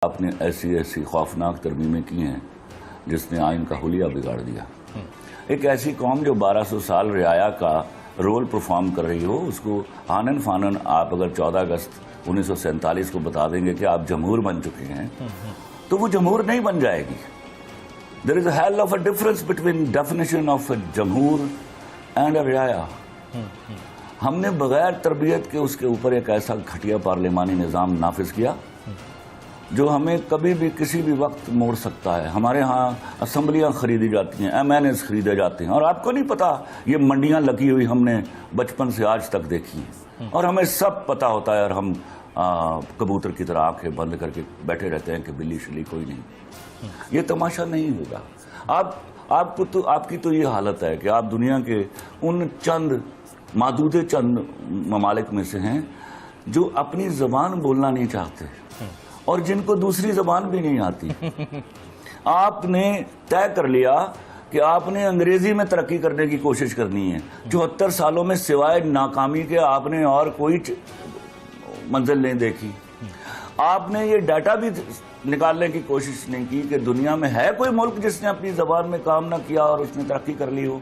آپ نے ایسی ایسی خوفناک ترمیمیں کی ہیں جس نے آئین کا حلیہ بگاڑ دیا. ایک ایسی قوم جو 1200 سال رعایا کا رول پرفارم کر رہی ہو، اس کو آنن فانن آپ اگر 14 اگست 1947 کو بتا دیں گے کہ آپ جمہور بن چکے ہیں تو وہ جمہور نہیں بن جائے گی. There is a hell of a difference between definition of a جمہور and a رعایا. ہم نے بغیر تربیت کے اس کے اوپر ایک ایسا گھٹیا پارلیمانی نظام نافذ کیا جو ہمیں کبھی بھی کسی بھی وقت موڑ سکتا ہے. ہمارے ہاں اسمبلیاں خریدی جاتی ہیں، MNAs خریدے جاتے ہیں، اور آپ کو نہیں پتا یہ منڈیاں لگی ہوئی ہم نے بچپن سے آج تک دیکھی ہیں، اور ہمیں سب پتا ہوتا ہے، اور ہم کبوتر کی طرح آنکھیں بند کر کے بیٹھے رہتے ہیں کہ بلی شلی کوئی نہیں. یہ تماشا نہیں ہوگا. آپ کی تو یہ حالت ہے کہ آپ دنیا کے ان محدود چند ممالک میں سے ہیں جو اپنی زبان بولنا نہیں چاہتے اور جن کو دوسری زبان بھی نہیں آتی. آپ نے طے کر لیا کہ آپ نے انگریزی میں ترقی کرنے کی کوشش کرنی ہے. 74 سالوں میں سوائے ناکامی کے آپ نے اور کوئی منزل نہیں دیکھی. آپ نے یہ ڈیٹا بھی نکالنے کی کوشش نہیں کی کہ دنیا میں ہے کوئی ملک جس نے اپنی زبان میں کام نہ کیا اور اس نے ترقی کر لی ہو.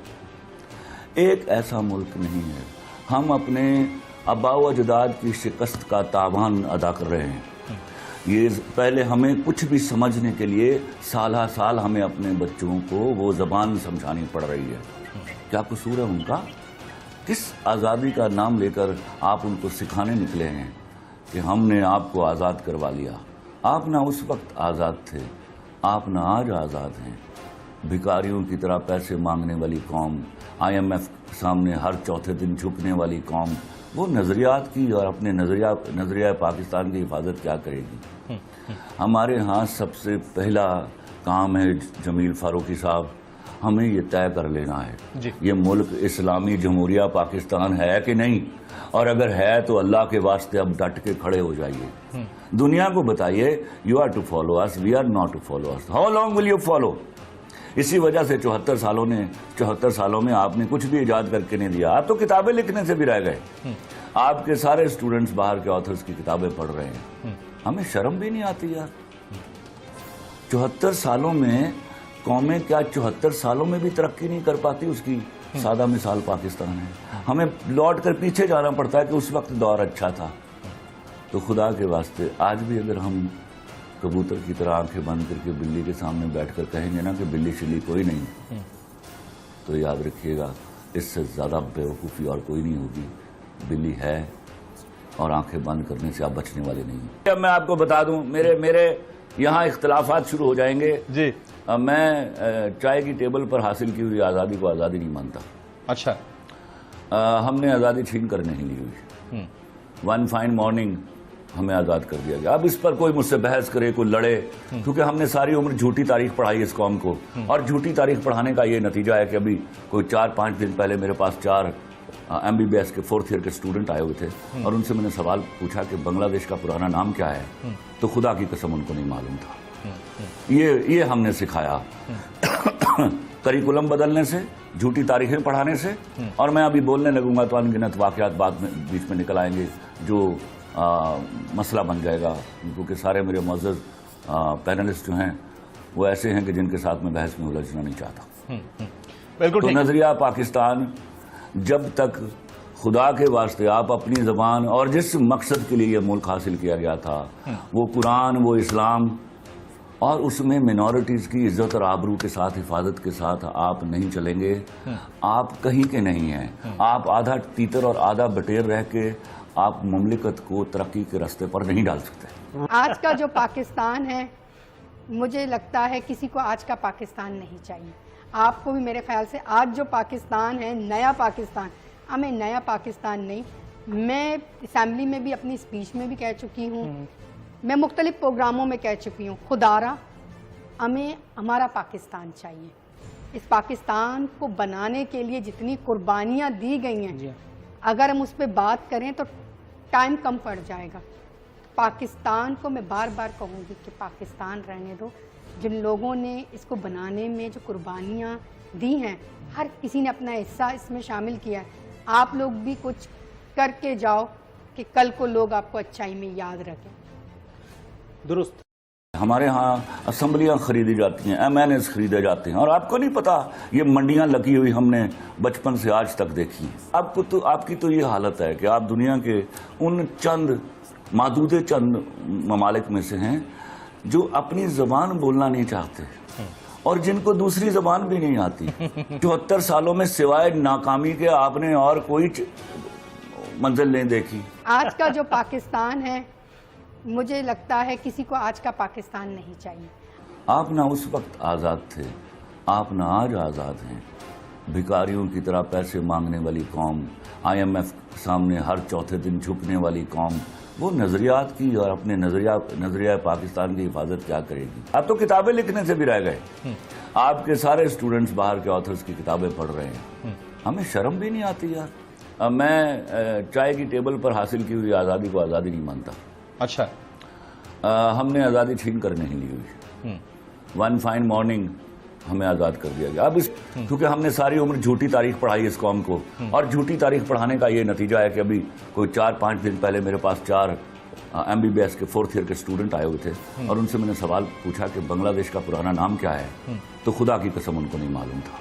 ایک ایسا ملک نہیں ہے. ہم اپنے آباء و اجداد کی شکست کا تاوان ادا کر رہے ہیں. یہ پہلے ہمیں کچھ بھی سمجھنے کے لیے سالہ سال ہمیں اپنے بچوں کو وہ زبان سمجھانی پڑ رہی ہے. کیا قصور ہے ان کا؟ کس آزادی کا نام لے کر آپ ان کو سکھانے نکلے ہیں کہ ہم نے آپ کو آزاد کروا لیا؟ آپ نہ اس وقت آزاد تھے، آپ نہ آج آزاد ہیں. بھکاریوں کی طرح پیسے مانگنے والی قوم، IMF سامنے ہر چوتھے دن جھکنے والی قوم، وہ نظریات کی اور اپنے نظریہ پاکستان کی حفاظت کیا کرے گی؟ ہمارے ہاں سب سے پہلا کام ہے جمیل فاروقی صاحب، ہمیں یہ طے کر لینا ہے یہ ملک اسلامی جمہوریہ پاکستان ہے کہ نہیں، اور اگر ہے تو اللہ کے واسطے اب ڈٹ کے کھڑے ہو جائیے. دنیا کو بتائیے you are to follow us, we are not to follow us. How long will you follow? اسی وجہ سے 74 سالوں میں آپ نے کچھ بھی ایجاد کر کے نہیں دیا. آپ تو کتابیں لکھنے سے بھی رہ گئے. آپ کے سارے اسٹوڈنٹس باہر کے آتھرز کی کتابیں پڑھ رہے ہیں. ہمیں شرم بھی نہیں آتی یار. 74 سالوں میں قومیں کیا 74 سالوں میں بھی ترقی نہیں کر پاتی؟ اس کی سادہ مثال پاکستان ہے. ہمیں لوٹ کر پیچھے جانا پڑتا ہے کہ اس وقت دور اچھا تھا. تو خدا کے واسطے آج بھی اگر ہم کبوتر کی طرح آنکھیں بند کر کے بلی کے سامنے بیٹھ کر کہیں گے نا کہ بلی شلی کوئی نہیں، تو یاد رکھیے گا اس سے زیادہ بیوقوفی اور کوئی نہیں ہوگی. بلی ہے اور آنکھیں بند کرنے سے آپ بچنے والے نہیں ہیں. اب میں آپ کو بتا دوں، میرے یہاں اختلافات شروع ہو جائیں گے. جی میں چائے کی ٹیبل پر حاصل کی ہوئی آزادی کو آزادی نہیں مانتا. اچھا، ہم نے آزادی چھین کر نہیں لی ہوئی. ون فائن مارننگ ہمیں آزاد کر دیا گیا. اب اس پر کوئی مجھ سے بحث کرے، کوئی لڑے، کیونکہ ہم نے ساری عمر جھوٹی تاریخ پڑھائی اس قوم کو، اور جھوٹی تاریخ پڑھانے کا یہ نتیجہ ہے کہ ابھی کوئی 4-5 دن پہلے میرے پاس 4 MBBS کے 4th ایئر کے اسٹوڈنٹ آئے ہوئے تھے، اور ان سے میں نے سوال پوچھا کہ بنگلہ دیش کا پرانا نام کیا ہے، تو خدا کی قسم ان کو نہیں معلوم تھا. یہ ہم نے سکھایا کریکولم بدلنے سے، جھوٹی تاریخیں پڑھانے سے. اور میں ابھی بولنے لگوں گا تو ان گنت واقعات بعد میں بیچ میں نکل آئیں گے جو مسئلہ بن جائے گا، کیونکہ سارے میرے معزز پینلسٹ جو ہیں وہ ایسے ہیں کہ جن کے ساتھ میں بحث میں الجھنا نہیں چاہتا. تو نظریہ پاکستان، جب تک خدا کے واسطے آپ اپنی زبان اور جس مقصد کے لیے یہ ملک حاصل کیا گیا تھا، وہ قرآن، وہ اسلام، اور اس میں منورٹیز کی عزت اور آبرو کے ساتھ، حفاظت کے ساتھ آپ نہیں چلیں گے، آپ کہیں کے نہیں ہیں. آپ آدھا تیتر اور آدھا بٹیر رہ کے آپ مملکت کو ترقی کے راستے پر نہیں ڈال سکتے. آج کا جو پاکستان ہے، مجھے لگتا ہے کسی کو آج کا پاکستان نہیں چاہیے. آپ کو بھی میرے خیال سے آج جو پاکستان ہے، نیا پاکستان، ہمیں نیا پاکستان نہیں. میں اسمبلی میں بھی اپنی اسپیچ میں بھی کہہ چکی ہوں، میں مختلف پروگراموں میں کہہ چکی ہوں، خدارا ہمیں ہمارا پاکستان چاہیے. اس پاکستان کو بنانے کے لیے جتنی قربانیاں دی گئی ہیں، اگر ہم اس پہ بات کریں تو ٹائم کم پڑ جائے گا. پاکستان کو میں بار بار کہوں گی کہ پاکستان رہنے دو. جن لوگوں نے اس کو بنانے میں جو قربانیاں دی ہیں، ہر کسی نے اپنا حصہ اس میں شامل کیا ہے. آپ لوگ بھی کچھ کر کے جاؤ کہ کل کو لوگ آپ کو اچھائی میں یاد رکھیں. درست. ہمارے ہاں اسمبلیاں خریدی جاتی ہیں، MNAs خریدے جاتے ہیں، اور آپ کو نہیں پتا یہ منڈیاں لگی ہوئی ہم نے بچپن سے آج تک دیکھی ہیں۔ آپ کی تو یہ حالت ہے کہ آپ دنیا کے ان چند محدود چند ممالک میں سے ہیں جو اپنی زبان بولنا نہیں چاہتے اور جن کو دوسری زبان بھی نہیں آتی۔ 74 سالوں میں سوائے ناکامی کے آپ نے اور کوئی منزل نہیں دیکھی۔ آج کا جو پاکستان ہے مجھے لگتا ہے کسی کو آج کا پاکستان نہیں چاہیے۔ آپ نہ اس وقت آزاد تھے، آپ نہ آج آزاد ہیں۔ بھکاریوں کی طرح پیسے مانگنے والی قوم، IMF سامنے ہر چوتھے دن جھکنے والی قوم، وہ نظریات کی اور اپنے نظریہ پاکستان کی حفاظت کیا کرے گی؟ اب تو کتابیں لکھنے سے بھی رہ گئے۔ آپ کے سارے اسٹوڈنٹس باہر کے آتھرز کی کتابیں پڑھ رہے ہیں، ہمیں شرم بھی نہیں آتی یار۔ میں چائے کی ٹیبل پر حاصل کی ہوئی آزادی کو آزادی نہیں مانتا۔ اچھا، ہم نے آزادی چھین کر نہیں لی ہوئی، ون فائن مارننگ ہمیں آزاد کر دیا گیا۔ اب کیونکہ ہم نے ساری عمر جھوٹی تاریخ پڑھائی اس قوم کو، اور جھوٹی تاریخ پڑھانے کا یہ نتیجہ ہے کہ ابھی کوئی 4-5 دن پہلے میرے پاس 4 MBBS کے 4th ایئر کے اسٹوڈنٹ آئے ہوئے تھے، اور ان سے میں نے سوال پوچھا کہ بنگلہ دیش کا پرانا نام کیا ہے، تو خدا کی قسم ان کو نہیں معلوم تھا۔